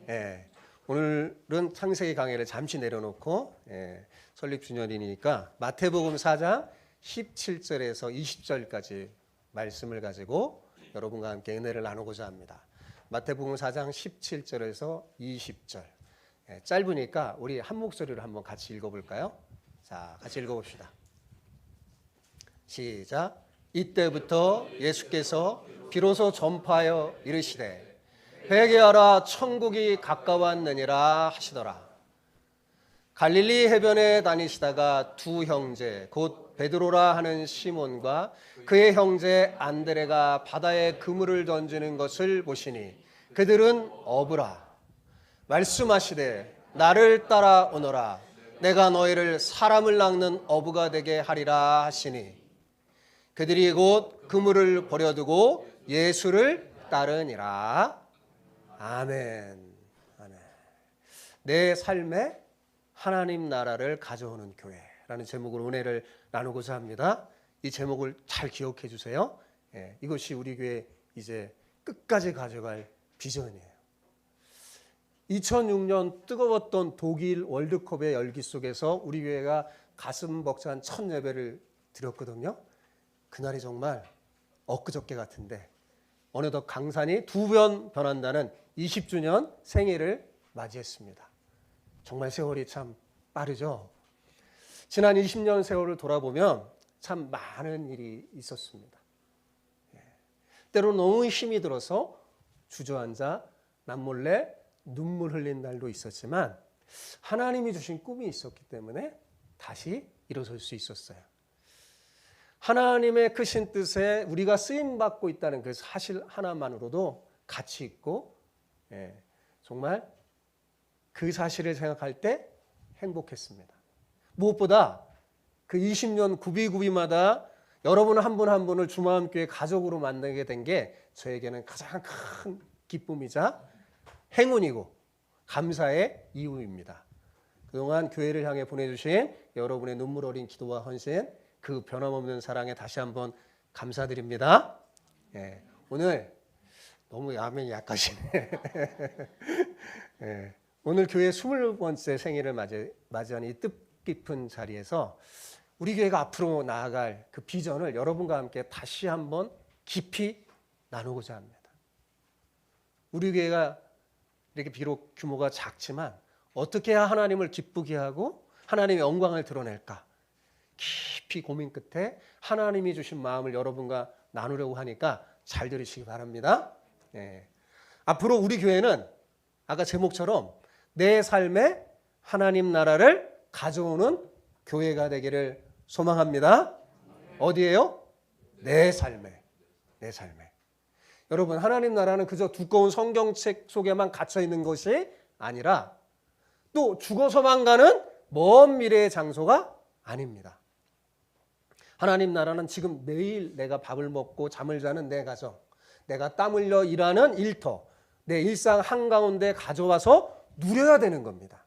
예, 오늘은 창세기 강의를 잠시 내려놓고 설립 주년이니까 마태복음 4장 17절에서 20절까지 말씀을 가지고 여러분과 함께 은혜를 나누고자 합니다. 마태복음 4장 17절에서 20절. 짧으니까 우리 한 목소리로 한번 같이 읽어볼까요? 자, 같이 읽어봅시다. 시작. 이때부터 예수께서 비로소 전파하여 이르시되 회개하라 천국이 가까웠느니라 하시더라. 갈릴리 해변에 다니시다가 두 형제 곧 베드로라 하는 시몬과 그의 형제 안드레가 바다에 그물을 던지는 것을 보시니 그들은 어부라. 말씀하시되 나를 따라오너라. 내가 너희를 사람을 낚는 어부가 되게 하리라 하시니 그들이 곧 그물을 버려두고 예수를 따르니라. 아멘. 아멘. 내 삶에 하나님 나라를 가져오는 교회라는 제목으로 은혜를 나누고자 합니다. 이 제목을 잘 기억해 주세요. 이것이 우리 교회 이제 끝까지 가져갈 비전이에요. 2006년 뜨거웠던 독일 월드컵의 열기 속에서 우리 교회가 가슴 벅찬 첫 예배를 드렸거든요. 그날이 정말 엊그저께 같은데 어느덧 강산이 두 번 변한다는 20주년 생일을 맞이했습니다. 정말 세월이 참 빠르죠. 지난 20년 세월을 돌아보면 참 많은 일이 있었습니다. 때로는 너무 힘이 들어서 주저앉아 남몰래 눈물 흘린 날도 있었지만 하나님이 주신 꿈이 있었기 때문에 다시 일어설 수 있었어요. 하나님의 크신 뜻에 우리가 쓰임받고 있다는 그 사실 하나만으로도 가치 있고 정말 그 사실을 생각할 때 행복했습니다. 무엇보다 그 20년 구비구비마다 여러분 한 분 한 분을 주마음교회 가족으로 만나게 된 게 저에게는 가장 큰 기쁨이자 행운이고 감사의 이유입니다. 그동안 교회를 향해 보내주신 여러분의 눈물 어린 기도와 헌신, 그 변함없는 사랑에 다시 한번 감사드립니다. 오늘 너무 야맹이 약하시네. 오늘 교회 20번째 생일을 맞이하는 이 뜻깊은 자리에서 우리 교회가 앞으로 나아갈 그 비전을 여러분과 함께 다시 한번 깊이 나누고자 합니다. 우리 교회가 이렇게 비록 규모가 작지만 어떻게 해야 하나님을 기쁘게 하고 하나님의 영광을 드러낼까? 깊이 고민 끝에 하나님이 주신 마음을 여러분과 나누려고 하니까 잘 들으시기 바랍니다. 앞으로 우리 교회는 아까 제목처럼 내 삶에 하나님 나라를 가져오는 교회가 되기를 소망합니다. 어디에요? 내 삶에. 내 삶에. 여러분, 하나님 나라는 그저 두꺼운 성경책 속에만 갇혀 있는 것이 아니라 또 죽어서만 가는 먼 미래의 장소가 아닙니다. 하나님 나라는 지금 매일 내가 밥을 먹고 잠을 자는 내 가정, 내가 땀 흘려 일하는 일터, 내 일상 한가운데 가져와서 누려야 되는 겁니다.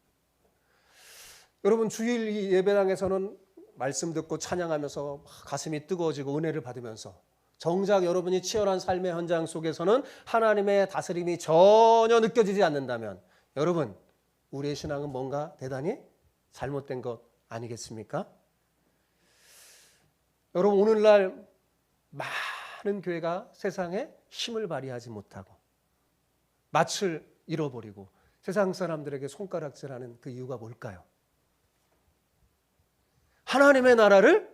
여러분, 주일 예배당에서는 말씀 듣고 찬양하면서 가슴이 뜨거워지고 은혜를 받으면서 정작 여러분이 치열한 삶의 현장 속에서는 하나님의 다스림이 전혀 느껴지지 않는다면 여러분, 우리의 신앙은 뭔가 대단히 잘못된 것 아니겠습니까? 여러분, 오늘날 많은 교회가 세상에 힘을 발휘하지 못하고 낯을 잃어버리고 세상 사람들에게 손가락질하는 그 이유가 뭘까요? 하나님의 나라를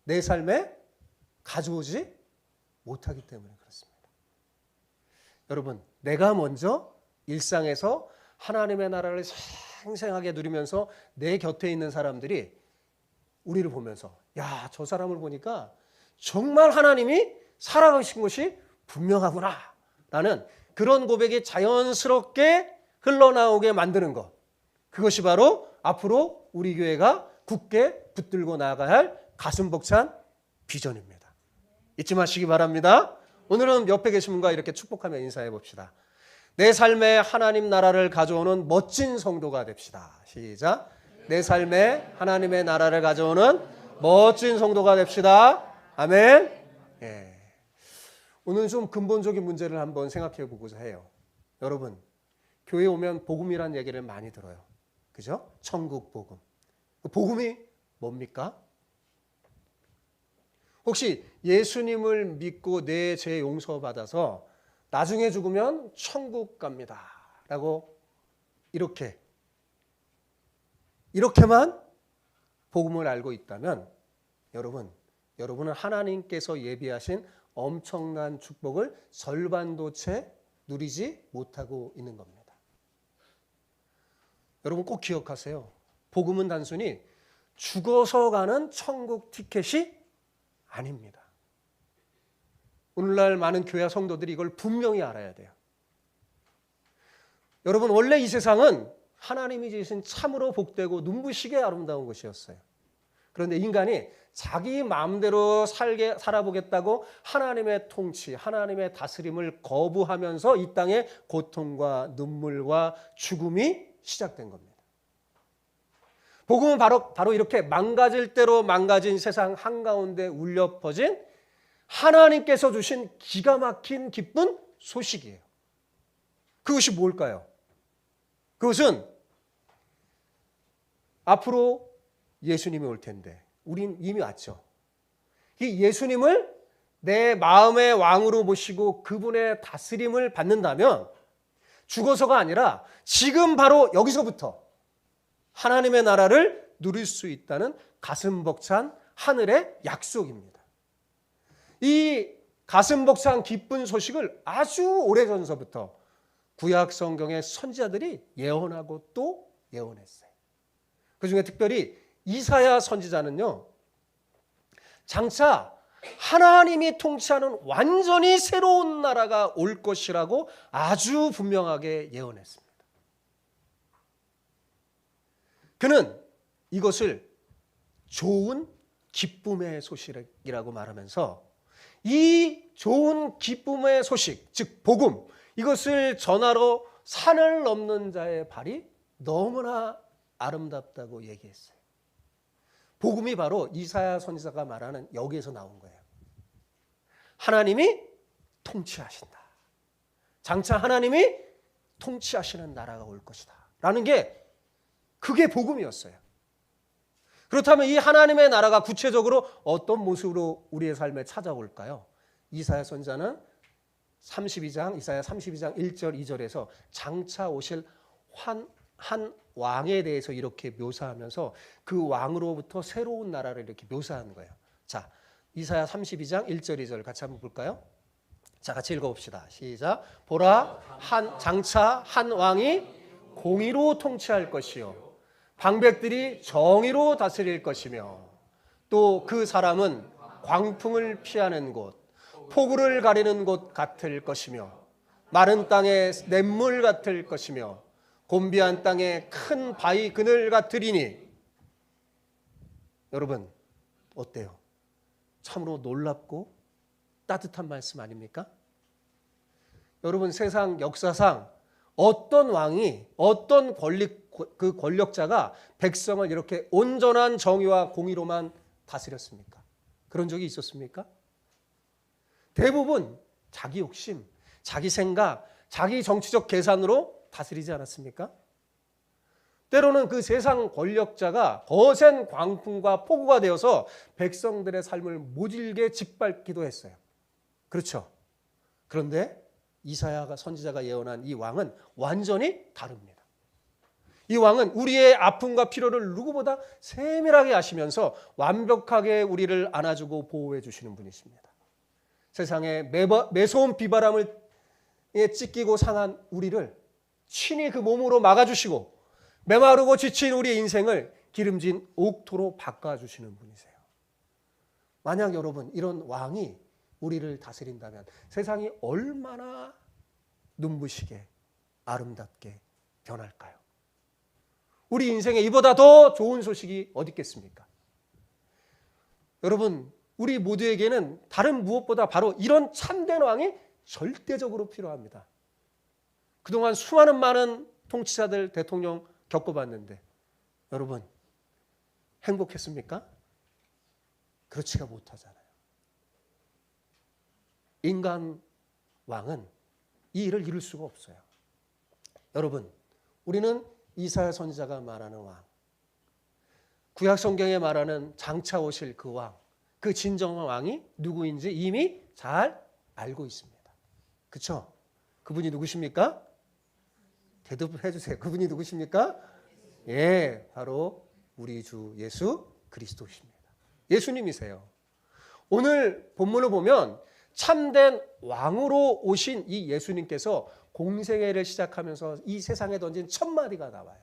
내 삶에 가져오지 못하기 때문에 그렇습니다. 여러분, 내가 먼저 일상에서 하나님의 나라를 생생하게 누리면서 내 곁에 있는 사람들이 우리를 보면서 야, 저 사람을 보니까 정말 하나님이 살아계신 것이 분명하구나 라는 그런 고백이 자연스럽게 흘러나오게 만드는 것, 그것이 바로 앞으로 우리 교회가 굳게 붙들고 나아가야 할 가슴 벅찬 비전입니다. 잊지 마시기 바랍니다. 오늘은 옆에 계신 분과 이렇게 축복하며 인사해 봅시다. 내 삶에 하나님 나라를 가져오는 멋진 성도가 됩시다. 시작. 내 삶에 하나님의 나라를 가져오는 멋진 성도가 됩시다. 아멘. 오늘 좀 근본적인 문제를 한번 생각해 보고자 해요. 여러분, 교회 오면 복음이란 얘기를 많이 들어요. 그죠? 천국 복음. 복음이 뭡니까? 혹시 예수님을 믿고 내 죄 용서받아서 나중에 죽으면 천국 갑니다 라고 이렇게만 복음을 알고 있다면 여러분은 하나님께서 예비하신 엄청난 축복을 절반도 채 누리지 못하고 있는 겁니다. 여러분 꼭 기억하세요. 복음은 단순히 죽어서 가는 천국 티켓이 아닙니다. 오늘날 많은 교회 성도들이 이걸 분명히 알아야 돼요. 여러분 원래 이 세상은 하나님이 지으신 참으로 복되고 눈부시게 아름다운 것이었어요. 그런데 인간이 자기 마음대로 살아보겠다고 하나님의 통치, 하나님의 다스림을 거부하면서 이 땅에 고통과 눈물과 죽음이 시작된 겁니다. 복음은 바로 이렇게 망가질 대로 망가진 세상 한가운데 울려 퍼진 하나님께서 주신 기가 막힌 기쁜 소식이에요. 그것이 뭘까요? 그것은 앞으로 예수님이 올 텐데 우린 이미 왔죠. 이 예수님을 내 마음의 왕으로 모시고 그분의 다스림을 받는다면 죽어서가 아니라 지금 바로 여기서부터 하나님의 나라를 누릴 수 있다는 가슴 벅찬 하늘의 약속입니다. 이 가슴 벅찬 기쁜 소식을 아주 오래전서부터 구약 성경의 선지자들이 예언하고 또 예언했어요. 그중에 특별히 이사야 선지자는요, 장차 하나님이 통치하는 완전히 새로운 나라가 올 것이라고 아주 분명하게 예언했습니다. 그는 이것을 좋은 기쁨의 소식이라고 말하면서 이 좋은 기쁨의 소식, 즉 복음, 이것을 전하러 산을 넘는 자의 발이 너무나 아름답다고 얘기했어요. 복음이 바로 이사야 선지자가 말하는 여기에서 나온 거예요. 하나님이 통치하신다. 장차 하나님이 통치하시는 나라가 올 것이다 라는 게 그게 복음이었어요. 그렇다면 이 하나님의 나라가 구체적으로 어떤 모습으로 우리의 삶에 찾아올까요? 이사야 선지자는 이사야 32장 1절 2절에서 장차 오실 한 왕에 대해서 이렇게 묘사하면서 그 왕으로부터 새로운 나라를 이렇게 묘사하는 거예요. 자, 이사야 32장 1절 2절 같이 한번 볼까요? 자, 같이 읽어봅시다. 시작. 보라, 장차 한 왕이 공의로 통치할 것이요 방백들이 정의로 다스릴 것이며 또 그 사람은 광풍을 피하는 곳, 폭우를 가리는 곳 같을 것이며 마른 땅에 냇물 같을 것이며 곤비한 땅에 큰 바위 그늘 같으리니. 여러분 어때요? 참으로 놀랍고 따뜻한 말씀 아닙니까? 여러분 세상 역사상 어떤 왕이 어떤 그 권력자가 백성을 이렇게 온전한 정의와 공의로만 다스렸습니까? 그런 적이 있었습니까? 대부분 자기 욕심, 자기 생각, 자기 정치적 계산으로 다스리지 않았습니까? 때로는 그 세상 권력자가 거센 광풍과 폭우가 되어서 백성들의 삶을 모질게 짓밟기도 했어요. 그렇죠? 그런데 이사야가 선지자가 예언한 이 왕은 완전히 다릅니다. 이 왕은 우리의 아픔과 필요를 누구보다 세밀하게 아시면서 완벽하게 우리를 안아주고 보호해 주시는 분이십니다. 세상에 매서운 비바람을 찢기고 상한 우리를 친히 그 몸으로 막아주시고 메마르고 지친 우리의 인생을 기름진 옥토로 바꿔주시는 분이세요. 만약 여러분 이런 왕이 우리를 다스린다면 세상이 얼마나 눈부시게 아름답게 변할까요? 우리 인생에 이보다 더 좋은 소식이 어디 있겠습니까? 여러분 우리 모두에게는 다른 무엇보다 바로 이런 참된 왕이 절대적으로 필요합니다. 그동안 수많은 많은 통치자들, 대통령 겪어봤는데 여러분 행복했습니까? 그렇지가 못하잖아요. 인간 왕은 이 일을 이룰 수가 없어요. 여러분, 우리는 이사야 선지자가 말하는 왕, 구약 성경에 말하는 장차 오실 그 왕, 그 진정한 왕이 누구인지 이미 잘 알고 있습니다. 그렇죠? 그분이 누구십니까? 대답해 주세요. 그분이 누구십니까? 예, 바로 우리 주 예수 그리스도십니다. 예수님이세요. 오늘 본문을 보면 참된 왕으로 오신 이 예수님께서 공생애를 시작하면서 이 세상에 던진 첫 마디가 나와요.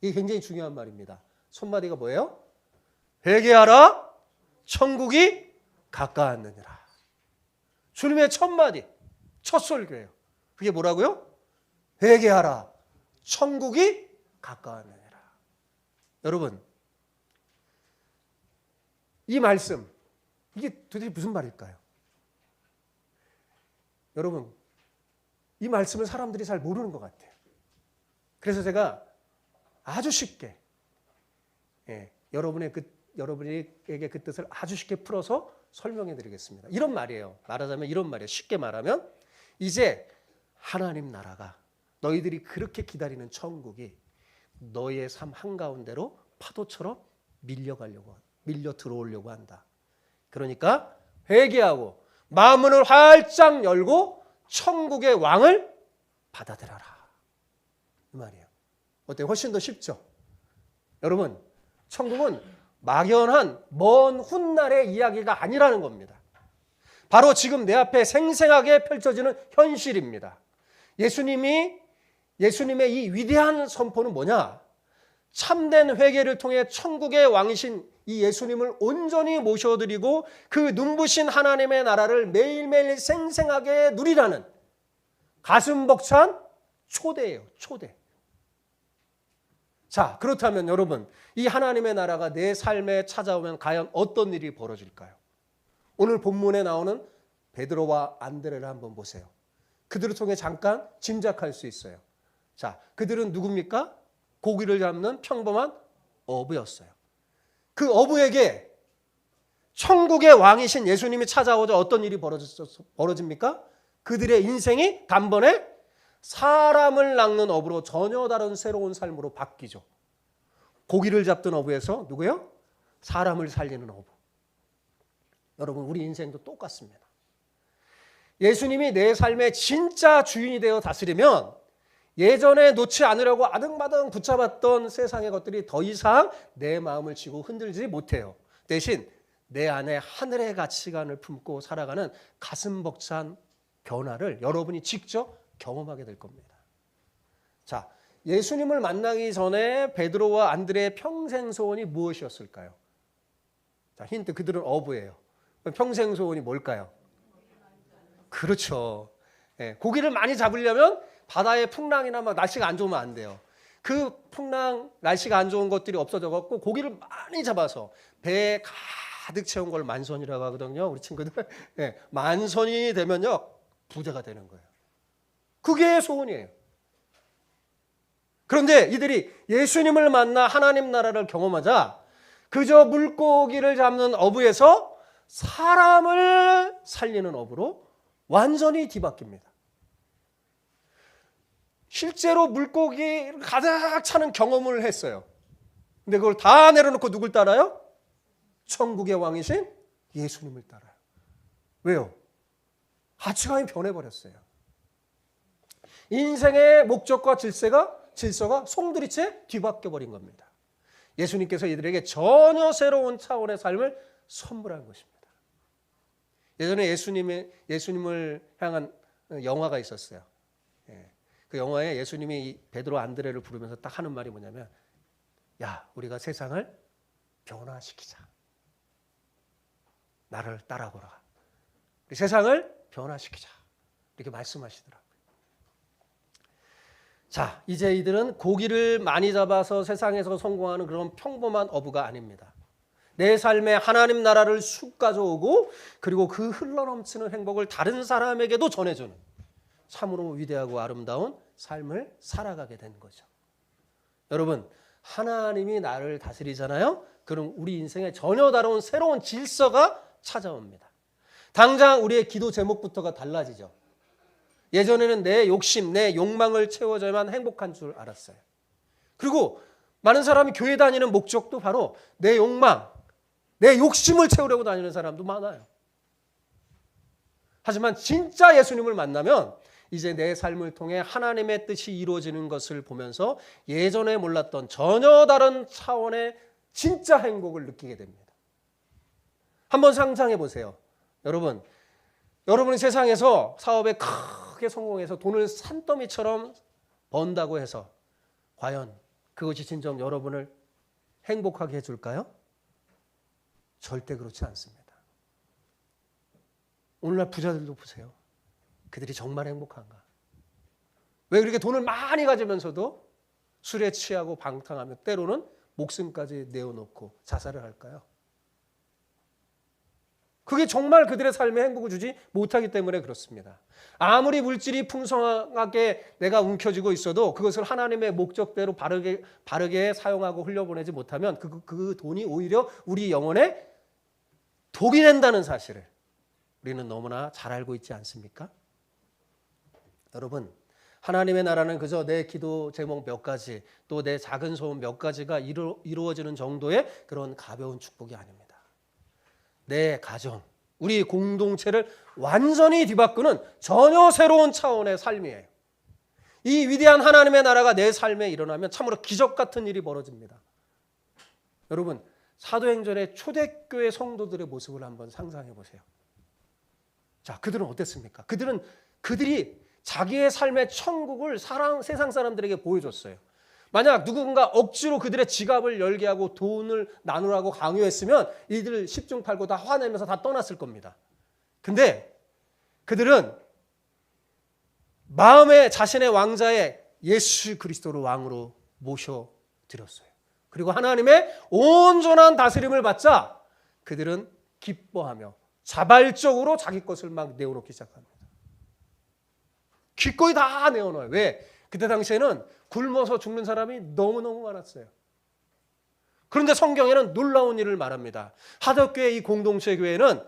이게 굉장히 중요한 말입니다. 첫 마디가 뭐예요? 회개하라, 천국이 가까웠느니라. 주님의 첫 마디, 첫 설교예요. 그게 뭐라고요? 회개하라, 천국이 가까웠느니라. 여러분, 이 말씀, 이게 도대체 무슨 말일까요? 여러분, 이 말씀을 사람들이 잘 모르는 것 같아요. 그래서 제가 아주 쉽게 여러분에게 그 뜻을 아주 쉽게 풀어서 설명해 드리겠습니다. 이런 말이에요. 말하자면 이런 말이에요. 쉽게 말하면 이제 하나님 나라가, 너희들이 그렇게 기다리는 천국이 너희의 삶 한가운데로 파도처럼 밀려 들어오려고 한다. 그러니까 회개하고 마음을 활짝 열고 천국의 왕을 받아들여라. 이 말이에요. 어때요? 훨씬 더 쉽죠? 여러분, 천국은 막연한 먼 훗날의 이야기가 아니라는 겁니다. 바로 지금 내 앞에 생생하게 펼쳐지는 현실입니다. 예수님의 이 위대한 선포는 뭐냐? 참된 회개를 통해 천국의 왕이신 이 예수님을 온전히 모셔드리고 그 눈부신 하나님의 나라를 매일매일 생생하게 누리라는 가슴 벅찬 초대예요. 초대. 자, 그렇다면 여러분, 이 하나님의 나라가 내 삶에 찾아오면 과연 어떤 일이 벌어질까요? 오늘 본문에 나오는 베드로와 안드레를 한번 보세요. 그들을 통해 잠깐 짐작할 수 있어요. 자, 그들은 누굽니까? 고기를 잡는 평범한 어부였어요. 그 어부에게 천국의 왕이신 예수님이 찾아오자 어떤 일이 벌어집니까? 그들의 인생이 단번에 사람을 낚는 어부로 전혀 다른 새로운 삶으로 바뀌죠. 고기를 잡던 어부에서 누구요? 사람을 살리는 어부. 여러분, 우리 인생도 똑같습니다. 예수님이 내 삶의 진짜 주인이 되어 다스리면 예전에 놓지 않으려고 아등바등 붙잡았던 세상의 것들이 더 이상 내 마음을 쥐고 흔들지 못해요. 대신 내 안에 하늘의 가치관을 품고 살아가는 가슴 벅찬 변화를 여러분이 직접 경험하게 될 겁니다. 자, 예수님을 만나기 전에 베드로와 안드레의 평생 소원이 무엇이었을까요? 자, 힌트, 그들은 어부예요. 평생 소원이 뭘까요? 그렇죠. 고기를 많이 잡으려면 바다의 풍랑이나 막 날씨가 안 좋으면 안 돼요. 그 풍랑, 날씨가 안 좋은 것들이 없어져 갖고 고기를 많이 잡아서 배에 가득 채운 걸 만선이라고 하거든요. 우리 친구들. 만선이 되면요, 부자가 되는 거예요. 그게 소원이에요. 그런데 이들이 예수님을 만나 하나님 나라를 경험하자 그저 물고기를 잡는 어부에서 사람을 살리는 어부로 완전히 뒤바뀝니다. 실제로 물고기를 가득 차는 경험을 했어요. 근데 그걸 다 내려놓고 누굴 따라요? 천국의 왕이신 예수님을 따라요. 왜요? 가치관이 변해버렸어요. 인생의 목적과 질서가 송두리째 뒤바뀌어버린 겁니다. 예수님께서 이들에게 전혀 새로운 차원의 삶을 선물한 것입니다. 예전에 예수님을 향한 영화가 있었어요. 그 영화에 예수님이 베드로 안드레를 부르면서 딱 하는 말이 뭐냐면, 야, 우리가 세상을 변화시키자. 나를 따라보라. 세상을 변화시키자. 이렇게 말씀하시더라고요. 자, 이제 이들은 고기를 많이 잡아서 세상에서 성공하는 그런 평범한 어부가 아닙니다. 내 삶에 하나님 나라를 쑥 가져오고 그리고 그 흘러넘치는 행복을 다른 사람에게도 전해주는 참으로 위대하고 아름다운 삶을 살아가게 된 거죠. 여러분, 하나님이 나를 다스리잖아요. 그럼 우리 인생에 전혀 다른 새로운 질서가 찾아옵니다. 당장 우리의 기도 제목부터가 달라지죠. 예전에는 내 욕심, 내 욕망을 채워져야만 행복한 줄 알았어요. 그리고 많은 사람이 교회 다니는 목적도 바로 내 욕망, 내 욕심을 채우려고 다니는 사람도 많아요. 하지만 진짜 예수님을 만나면 이제 내 삶을 통해 하나님의 뜻이 이루어지는 것을 보면서 예전에 몰랐던 전혀 다른 차원의 진짜 행복을 느끼게 됩니다. 한번 상상해 보세요. 여러분이 세상에서 사업에 크게 성공해서 돈을 산더미처럼 번다고 해서 과연 그것이 진정 여러분을 행복하게 해줄까요? 절대 그렇지 않습니다. 오늘날 부자들도 보세요. 그들이 정말 행복한가? 왜 그렇게 돈을 많이 가지면서도 술에 취하고 방탕하며 때로는 목숨까지 내어놓고 자살을 할까요? 그게 정말 그들의 삶에 행복을 주지 못하기 때문에 그렇습니다. 아무리 물질이 풍성하게 내가 움켜쥐고 있어도 그것을 하나님의 목적대로 바르게 사용하고 흘려보내지 못하면 그 돈이 오히려 우리 영혼에 독이 된다는 사실을 우리는 너무나 잘 알고 있지 않습니까? 여러분, 하나님의 나라는 그저 내 기도 제목 몇 가지, 또 내 작은 소원 몇 가지가 이루어지는 정도의 그런 가벼운 축복이 아닙니다. 내 가정, 우리 공동체를 완전히 뒤바꾸는 전혀 새로운 차원의 삶이에요. 이 위대한 하나님의 나라가 내 삶에 일어나면 참으로 기적 같은 일이 벌어집니다. 여러분, 사도행전의 초대교회 성도들의 모습을 한번 상상해 보세요. 자, 그들은 어땠습니까? 그들이 자기의 삶의 천국을 세상 사람들에게 보여줬어요. 만약 누군가 억지로 그들의 지갑을 열게 하고 돈을 나누라고 강요했으면 이들 10중 8구 다 화내면서 다 떠났을 겁니다. 근데 그들은 마음에 자신의 왕자에 예수 그리스도를 왕으로 모셔드렸어요. 그리고 하나님의 온전한 다스림을 받자 그들은 기뻐하며 자발적으로 자기 것을 막 내어놓기 시작합니다. 기꺼이 다 내어놓아요. 왜? 그때 당시에는 굶어서 죽는 사람이 너무너무 많았어요. 그런데 성경에는 놀라운 일을 말합니다. 하덕교회 이 공동체 교회는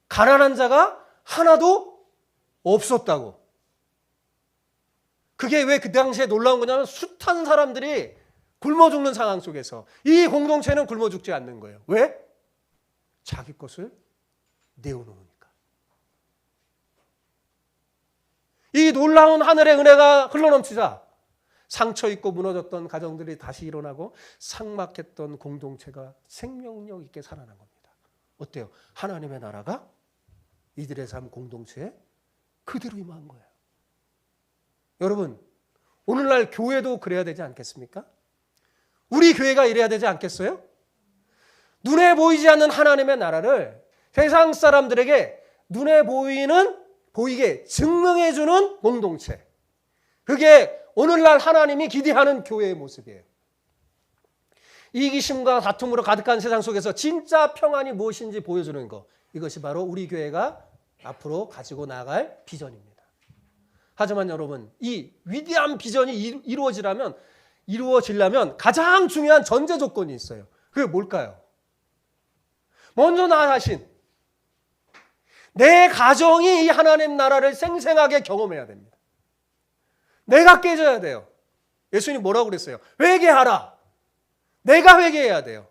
가난한 자가 하나도 없었다고. 그게 왜 그 당시에 놀라운 거냐면 숱한 사람들이 굶어 죽는 상황 속에서 이 공동체는 굶어 죽지 않는 거예요. 왜? 자기 것을 내어놓으니까. 이 놀라운 하늘의 은혜가 흘러넘치자 상처 입고 무너졌던 가정들이 다시 일어나고 삭막했던 공동체가 생명력 있게 살아난 겁니다. 어때요? 하나님의 나라가 이들의 삶 공동체에 그대로 임한 거예요. 여러분, 오늘날 교회도 그래야 되지 않겠습니까? 우리 교회가 이래야 되지 않겠어요? 눈에 보이지 않는 하나님의 나라를 세상 사람들에게 눈에 보이게 증명해주는 공동체. 그게 오늘날 하나님이 기대하는 교회의 모습이에요. 이기심과 다툼으로 가득한 세상 속에서 진짜 평안이 무엇인지 보여주는 것. 이것이 바로 우리 교회가 앞으로 가지고 나갈 비전입니다. 하지만 여러분, 이 위대한 비전이 이루어지려면 가장 중요한 전제 조건이 있어요. 그게 뭘까요? 먼저 나 자신, 내 가정이 이 하나님 나라를 생생하게 경험해야 됩니다. 내가 깨져야 돼요. 예수님이 뭐라고 그랬어요? 회개하라. 내가 회개해야 돼요.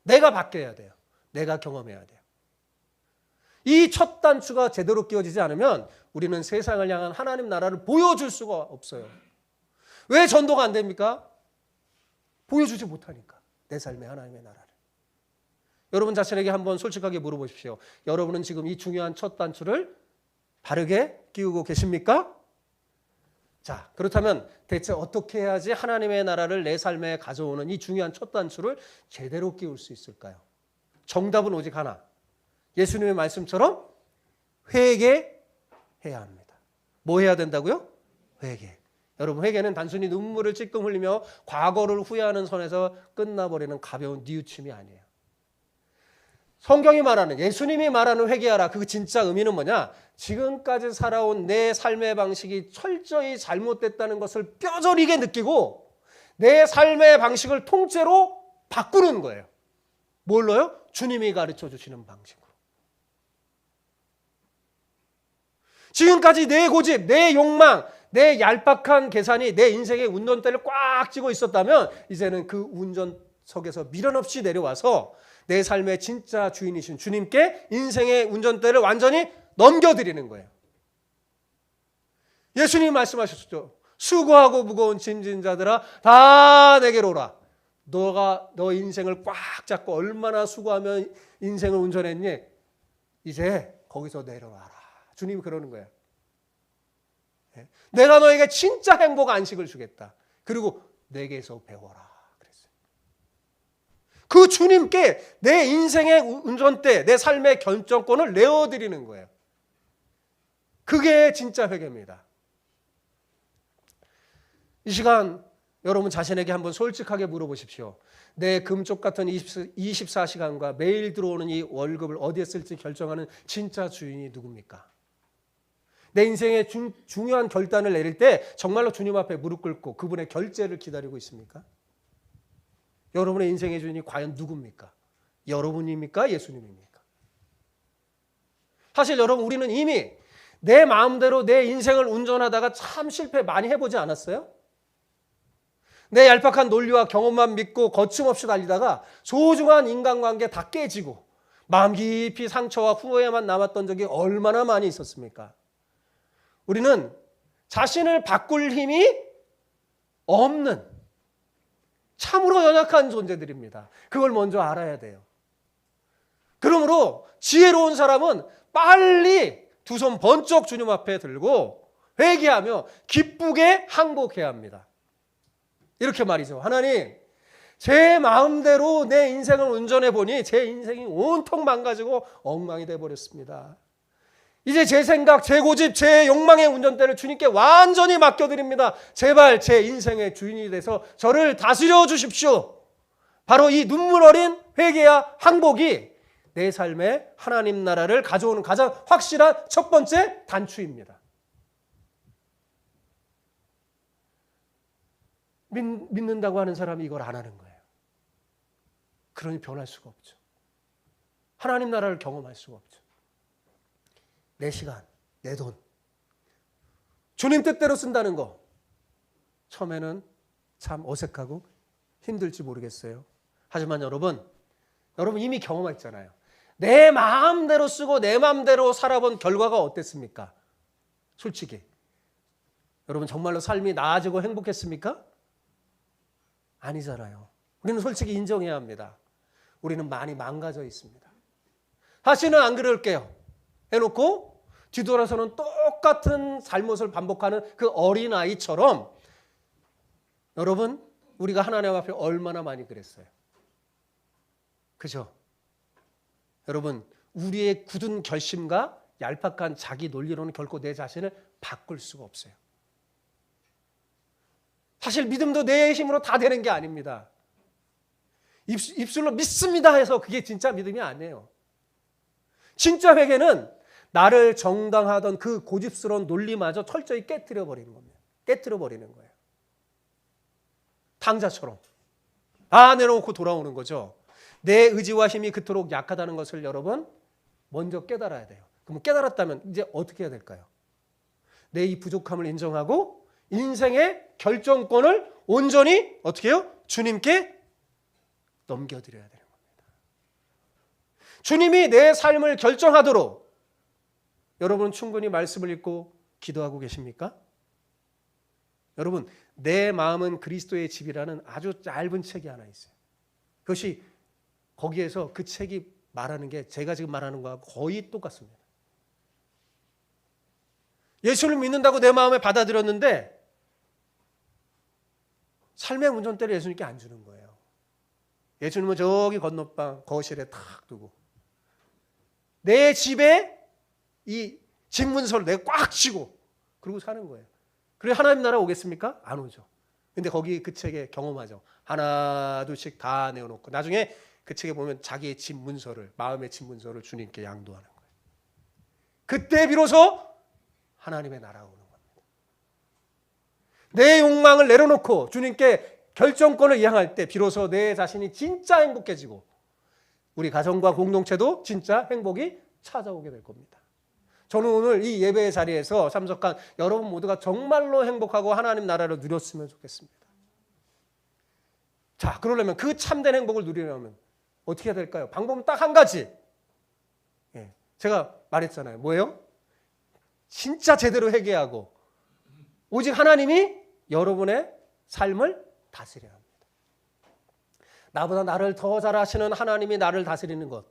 내가 바뀌어야 돼요. 내가 경험해야 돼요. 이 첫 단추가 제대로 끼워지지 않으면 우리는 세상을 향한 하나님 나라를 보여줄 수가 없어요. 왜 전도가 안 됩니까? 보여주지 못하니까. 내 삶의 하나님의 나라를. 여러분 자신에게 한번 솔직하게 물어보십시오. 여러분은 지금 이 중요한 첫 단추를 바르게 끼우고 계십니까? 자, 그렇다면 대체 어떻게 해야지 하나님의 나라를 내 삶에 가져오는 이 중요한 첫 단추를 제대로 끼울 수 있을까요? 정답은 오직 하나. 예수님의 말씀처럼 회개해야 합니다. 뭐 해야 된다고요? 회개. 여러분, 회개는 단순히 눈물을 찔끔 흘리며 과거를 후회하는 선에서 끝나버리는 가벼운 뉘우침이 아니에요. 성경이 말하는, 예수님이 말하는 회개하라. 그 진짜 의미는 뭐냐? 지금까지 살아온 내 삶의 방식이 철저히 잘못됐다는 것을 뼈저리게 느끼고 내 삶의 방식을 통째로 바꾸는 거예요. 뭘로요? 주님이 가르쳐 주시는 방식으로. 지금까지 내 고집, 내 욕망, 내 얄팍한 계산이 내 인생의 운전대를 꽉 쥐고 있었다면 이제는 그 운전석에서 미련 없이 내려와서 내 삶의 진짜 주인이신 주님께 인생의 운전대를 완전히 넘겨드리는 거예요. 예수님 말씀하셨죠. 수고하고 무거운 짐진 자들아 다 내게로 오라. 너가 너 인생을 꽉 잡고 얼마나 수고하면 인생을 운전했니? 이제 거기서 내려와라. 주님이 그러는 거예요. 내가 너에게 진짜 행복 안식을 주겠다. 그리고 내게서 배워라. 그랬어요. 그 주님께 내 인생의 운전대, 내 삶의 결정권을 내어드리는 거예요. 그게 진짜 회개입니다. 이 시간 여러분 자신에게 한번 솔직하게 물어보십시오. 내 금쪽 같은 24시간과 매일 들어오는 이 월급을 어디에 쓸지 결정하는 진짜 주인이 누굽니까? 내 인생의 중요한 결단을 내릴 때 정말로 주님 앞에 무릎 꿇고 그분의 결제를 기다리고 있습니까? 여러분의 인생의 주인이 과연 누굽니까? 여러분입니까? 예수님입니까? 사실 여러분 우리는 이미 내 마음대로 내 인생을 운전하다가 참 실패 많이 해보지 않았어요? 내 얄팍한 논리와 경험만 믿고 거침없이 달리다가 소중한 인간관계 다 깨지고 마음 깊이 상처와 후회만 남았던 적이 얼마나 많이 있었습니까? 우리는 자신을 바꿀 힘이 없는 참으로 연약한 존재들입니다. 그걸 먼저 알아야 돼요. 그러므로 지혜로운 사람은 빨리 두 손 번쩍 주님 앞에 들고 회개하며 기쁘게 항복해야 합니다. 이렇게 말이죠. 하나님, 제 마음대로 내 인생을 운전해 보니 제 인생이 온통 망가지고 엉망이 되어버렸습니다. 이제 제 생각, 제 고집, 제 욕망의 운전대를 주님께 완전히 맡겨드립니다. 제발 제 인생의 주인이 돼서 저를 다스려 주십시오. 바로 이 눈물 어린 회개와 항복이 내 삶에 하나님 나라를 가져오는 가장 확실한 첫 번째 단추입니다. 믿는다고 하는 사람이 이걸 안 하는 거예요. 그러니 변할 수가 없죠. 하나님 나라를 경험할 수가 없죠. 내 시간, 내 돈, 주님 뜻대로 쓴다는 거 처음에는 참 어색하고 힘들지 모르겠어요. 하지만 여러분 이미 경험했잖아요. 내 마음대로 쓰고 내 마음대로 살아본 결과가 어땠습니까? 솔직히 여러분 정말로 삶이 나아지고 행복했습니까? 아니잖아요. 우리는 솔직히 인정해야 합니다. 우리는 많이 망가져 있습니다. 다시는 안 그럴게요 해놓고 뒤돌아서는 똑같은 잘못을 반복하는 그 어린아이처럼 여러분 우리가 하나님 앞에 얼마나 많이 그랬어요. 그죠? 여러분 우리의 굳은 결심과 얄팍한 자기 논리로는 결코 내 자신을 바꿀 수가 없어요. 사실 믿음도 내 힘으로 다 되는 게 아닙니다. 입술로 믿습니다 해서 그게 진짜 믿음이 아니에요. 진짜 회개는 나를 정당하던 그 고집스러운 논리마저 철저히 깨트려 버리는 겁니다. 깨트려 버리는 거예요. 탕자처럼 다 내려놓고 돌아오는 거죠. 내 의지와 힘이 그토록 약하다는 것을 여러분 먼저 깨달아야 돼요. 그럼 깨달았다면 이제 어떻게 해야 될까요? 내 이 부족함을 인정하고 인생의 결정권을 온전히 어떻게 해요? 주님께 넘겨드려야 되는 겁니다. 주님이 내 삶을 결정하도록 여러분 충분히 말씀을 읽고 기도하고 계십니까? 여러분 내 마음은 그리스도의 집이라는 아주 짧은 책이 하나 있어요. 그것이 거기에서 그 책이 말하는 게 제가 지금 말하는 거하고 거의 똑같습니다. 예수를 믿는다고 내 마음에 받아들였는데 삶의 운전대를 예수님께 안 주는 거예요. 예수님은 저기 건너방 거실에 탁 두고 내 집에 이 집문서를 내가 꽉 쥐고 그러고 사는 거예요. 그래 하나님 나라 오겠습니까? 안 오죠. 근데 거기 그 책에 경험하죠. 하나 둘씩 다 내어놓고 나중에 그 책에 보면 자기의 집 문서를 마음의 집 문서를 주님께 양도하는 거예요. 그때 비로소 하나님의 나라가 오는 겁니다. 내 욕망을 내려놓고 주님께 결정권을 이양할 때 비로소 내 자신이 진짜 행복해지고 우리 가정과 공동체도 진짜 행복이 찾아오게 될 겁니다. 저는 오늘 이 예배의 자리에서 참석한 여러분 모두가 정말로 행복하고 하나님 나라를 누렸으면 좋겠습니다. 자, 그러려면 그 참된 행복을 누리려면 어떻게 해야 될까요? 방법은 딱 한 가지. 제가 말했잖아요. 뭐예요? 진짜 제대로 회개하고 오직 하나님이 여러분의 삶을 다스려야 합니다. 나보다 나를 더 잘 아시는 하나님이 나를 다스리는 것,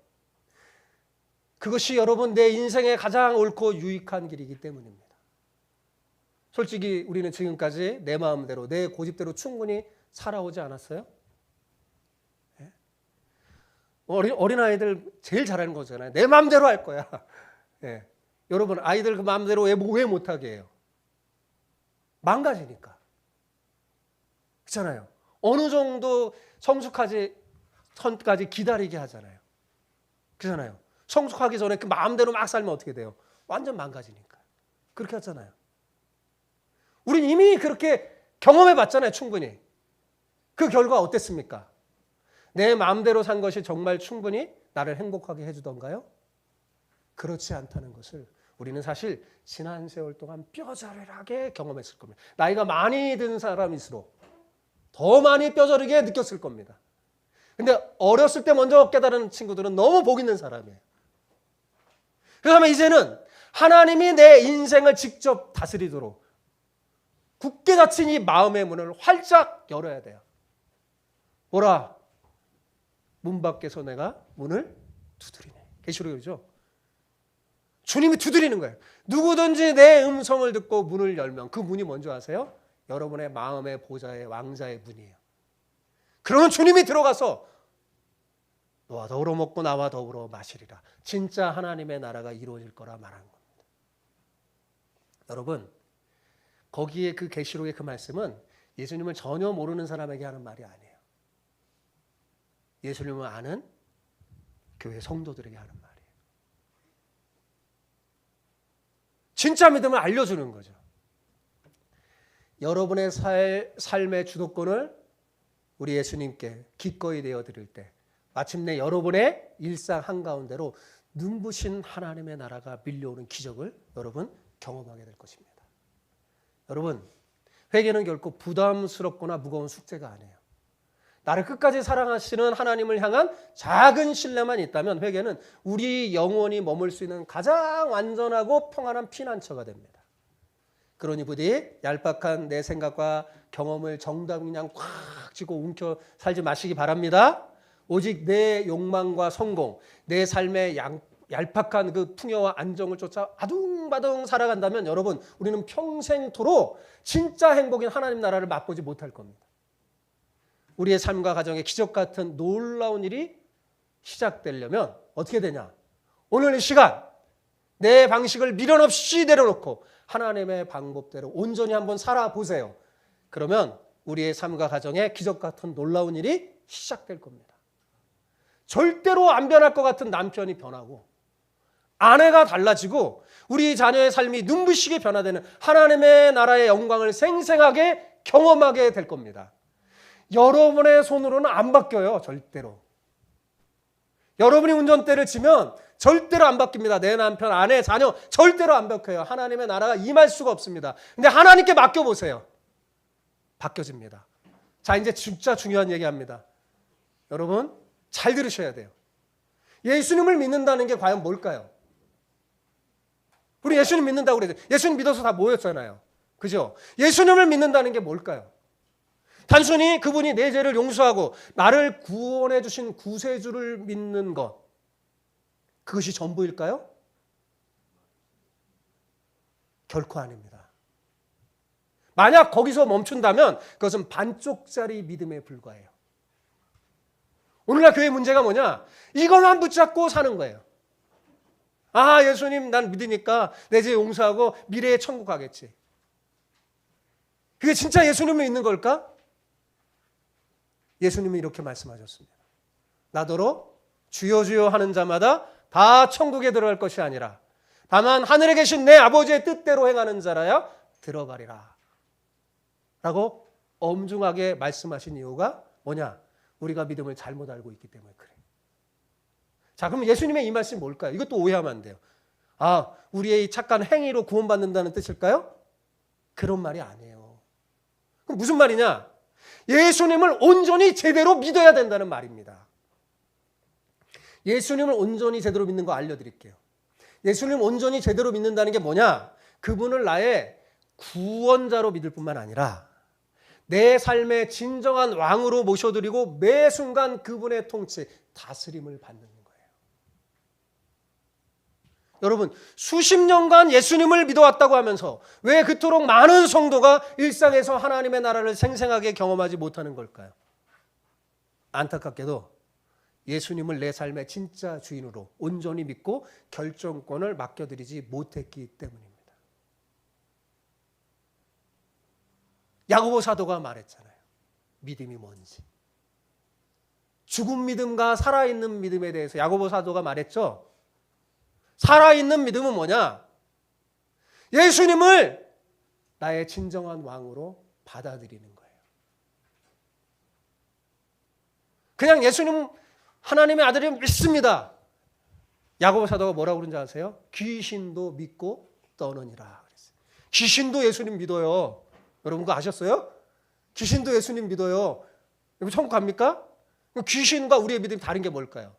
그것이 여러분 내 인생에 가장 옳고 유익한 길이기 때문입니다. 솔직히 우리는 지금까지 내 마음대로 내 고집대로 충분히 살아오지 않았어요? 어린아이들 제일 잘하는 거잖아요. 내 마음대로 할 거야. 여러분 아이들 그 마음대로 왜 못하게 해요? 망가지니까. 그렇잖아요. 어느 정도 성숙하지 전까지 기다리게 하잖아요. 그렇잖아요. 성숙하기 전에 그 마음대로 막 살면 어떻게 돼요? 완전 망가지니까. 그렇게 하잖아요. 우린 이미 그렇게 경험해 봤잖아요. 충분히. 그 결과 어땠습니까? 내 마음대로 산 것이 정말 충분히 나를 행복하게 해주던가요? 그렇지 않다는 것을 우리는 사실 지난 세월 동안 뼈저리하게 경험했을 겁니다. 나이가 많이 든 사람일수록 더 많이 뼈저리게 느꼈을 겁니다. 근데 어렸을 때 먼저 깨달은 친구들은 너무 복 있는 사람이에요. 그러면 이제는 하나님이 내 인생을 직접 다스리도록 굳게 닫힌 이 마음의 문을 활짝 열어야 돼요. 보라, 문 밖에서 내가 문을 두드리네. 계시록이죠. 주님이 두드리는 거예요. 누구든지 내 음성을 듣고 문을 열면 그 문이 뭔지 아세요? 여러분의 마음의 보좌의 왕자의 문이에요. 그러면 주님이 들어가서 너와 더불어 먹고 나와 더불어 마시리라. 진짜 하나님의 나라가 이루어질 거라 말한 겁니다. 여러분, 거기에 그 계시록의 그 말씀은 예수님을 전혀 모르는 사람에게 하는 말이 아니에요. 예수님을 아는 교회 성도들에게 하는 말이에요. 진짜 믿음을 알려주는 거죠. 여러분의 삶의 주도권을 우리 예수님께 기꺼이 내어드릴 때 마침내 여러분의 일상 한가운데로 눈부신 하나님의 나라가 밀려오는 기적을 여러분 경험하게 될 것입니다. 여러분, 회개는 결코 부담스럽거나 무거운 숙제가 아니에요. 나를 끝까지 사랑하시는 하나님을 향한 작은 신뢰만 있다면 회개는 우리 영혼이 머물 수 있는 가장 완전하고 평안한 피난처가 됩니다. 그러니 부디 얄팍한 내 생각과 경험을 정답 그냥 꽉 쥐고 움켜 살지 마시기 바랍니다. 오직 내 욕망과 성공, 내 삶의 얄팍한 그 풍요와 안정을 쫓아 아둥바둥 살아간다면 여러분, 우리는 평생토록 진짜 행복인 하나님 나라를 맛보지 못할 겁니다. 우리의 삶과 가정에 기적 같은 놀라운 일이 시작되려면 어떻게 되냐? 오늘 이 시간 내 방식을 미련 없이 내려놓고 하나님의 방법대로 온전히 한번 살아보세요. 그러면 우리의 삶과 가정에 기적 같은 놀라운 일이 시작될 겁니다. 절대로 안 변할 것 같은 남편이 변하고 아내가 달라지고 우리 자녀의 삶이 눈부시게 변화되는 하나님의 나라의 영광을 생생하게 경험하게 될 겁니다. 여러분의 손으로는 안 바뀌어요. 절대로. 여러분이 운전대를 치면 절대로 안 바뀝니다. 내 남편, 아내, 자녀 절대로 안 바뀌어요. 하나님의 나라가 임할 수가 없습니다. 근데 하나님께 맡겨보세요. 바뀌어집니다. 자, 이제 진짜 중요한 얘기합니다. 여러분 잘 들으셔야 돼요. 예수님을 믿는다는 게 과연 뭘까요? 우리 예수님 믿는다고 그래요. 예수님 믿어서 다 모였잖아요. 그죠? 예수님을 믿는다는 게 뭘까요? 단순히 그분이 내 죄를 용서하고 나를 구원해 주신 구세주를 믿는 것, 그것이 전부일까요? 결코 아닙니다. 만약 거기서 멈춘다면 그것은 반쪽짜리 믿음에 불과해요. 오늘날 교회 문제가 뭐냐? 이것만 붙잡고 사는 거예요. 아, 예수님 난 믿으니까 내 죄 용서하고 미래에 천국 가겠지. 그게 진짜 예수님을 믿는 걸까? 예수님이 이렇게 말씀하셨습니다. 나더러 주여 주여 하는 자마다 다 천국에 들어갈 것이 아니라 다만 하늘에 계신 내 아버지의 뜻대로 행하는 자라야 들어가리라 라고 엄중하게 말씀하신 이유가 뭐냐? 우리가 믿음을 잘못 알고 있기 때문에 그래요. 자, 그럼 예수님의 이 말씀이 뭘까요? 이것도 오해하면 안 돼요. 우리의 이 착한 행위로 구원받는다는 뜻일까요? 그런 말이 아니에요. 그럼 무슨 말이냐? 예수님을 온전히 제대로 믿어야 된다는 말입니다. 예수님을 온전히 제대로 믿는 거 알려드릴게요. 예수님을 온전히 제대로 믿는다는 게 뭐냐? 그분을 나의 구원자로 믿을 뿐만 아니라 내 삶의 진정한 왕으로 모셔드리고 매 순간 그분의 통치, 다스림을 받는 거예요. 여러분, 수십 년간 예수님을 믿어왔다고 하면서 왜 그토록 많은 성도가 일상에서 하나님의 나라를 생생하게 경험하지 못하는 걸까요? 안타깝게도 예수님을 내 삶의 진짜 주인으로 온전히 믿고 결정권을 맡겨드리지 못했기 때문입니다. 야고보 사도가 말했잖아요. 믿음이 뭔지. 죽은 믿음과 살아있는 믿음에 대해서 야고보 사도가 말했죠. 살아있는 믿음은 뭐냐? 예수님을 나의 진정한 왕으로 받아들이는 거예요. 그냥 예수님 하나님의 아들이 믿습니다. 야고보 사도가 뭐라고 그런지 아세요? 귀신도 믿고 떠느니라 그랬어요. 귀신도 예수님 믿어요. 여러분 그거 아셨어요? 귀신도 예수님 믿어요. 여러분 천국 갑니까? 귀신과 우리의 믿음이 다른 게 뭘까요?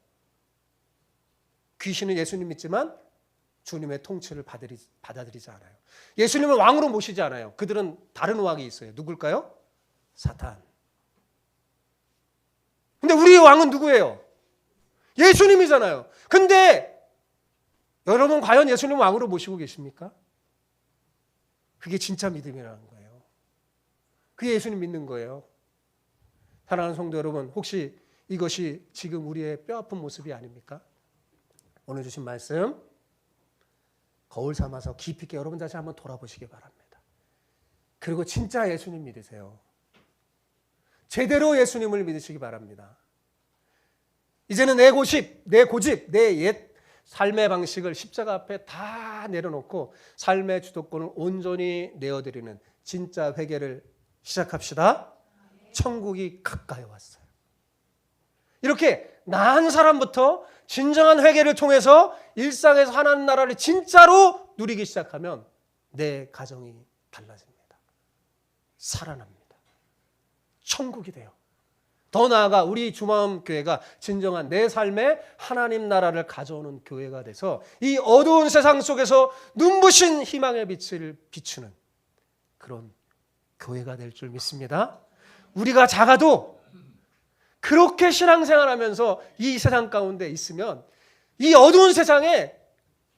귀신은 예수님 믿지만 주님의 통치를 받아들이지 않아요. 예수님을 왕으로 모시지 않아요. 그들은 다른 왕이 있어요. 누굴까요? 사탄. 근데 우리의 왕은 누구예요? 예수님이잖아요. 근데 여러분 과연 예수님 왕으로 모시고 계십니까? 그게 진짜 믿음이라는 거예요. 그게 예수님 믿는 거예요. 사랑하는 성도 여러분, 혹시 이것이 지금 우리의 뼈아픈 모습이 아닙니까? 오늘 주신 말씀 거울 삼아서 깊이 있게 여러분 다시 한번 돌아보시기 바랍니다. 그리고 진짜 예수님 믿으세요. 제대로 예수님을 믿으시기 바랍니다. 이제는 내 고집, 내 옛 삶의 방식을 십자가 앞에 다 내려놓고 삶의 주도권을 온전히 내어드리는 진짜 회개를 시작합시다. 천국이 가까이 왔어요. 이렇게 나은 사람부터 진정한 회개를 통해서 일상에서 하나님 나라를 진짜로 누리기 시작하면 내 가정이 달라집니다. 살아납니다. 천국이 돼요. 더 나아가 우리 주마음 교회가 진정한 내 삶에 하나님 나라를 가져오는 교회가 돼서 이 어두운 세상 속에서 눈부신 희망의 빛을 비추는 그런 교회가 될 줄 믿습니다. 우리가 작아도 그렇게 신앙생활하면서 이 세상 가운데 있으면 이 어두운 세상에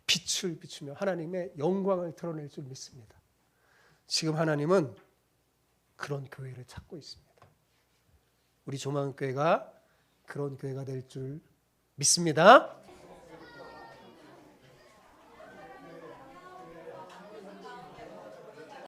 빛을 비추며 하나님의 영광을 드러낼 줄 믿습니다. 지금 하나님은 그런 교회를 찾고 있습니다. 우리 조망교회가 그런 교회가 될 줄 믿습니다.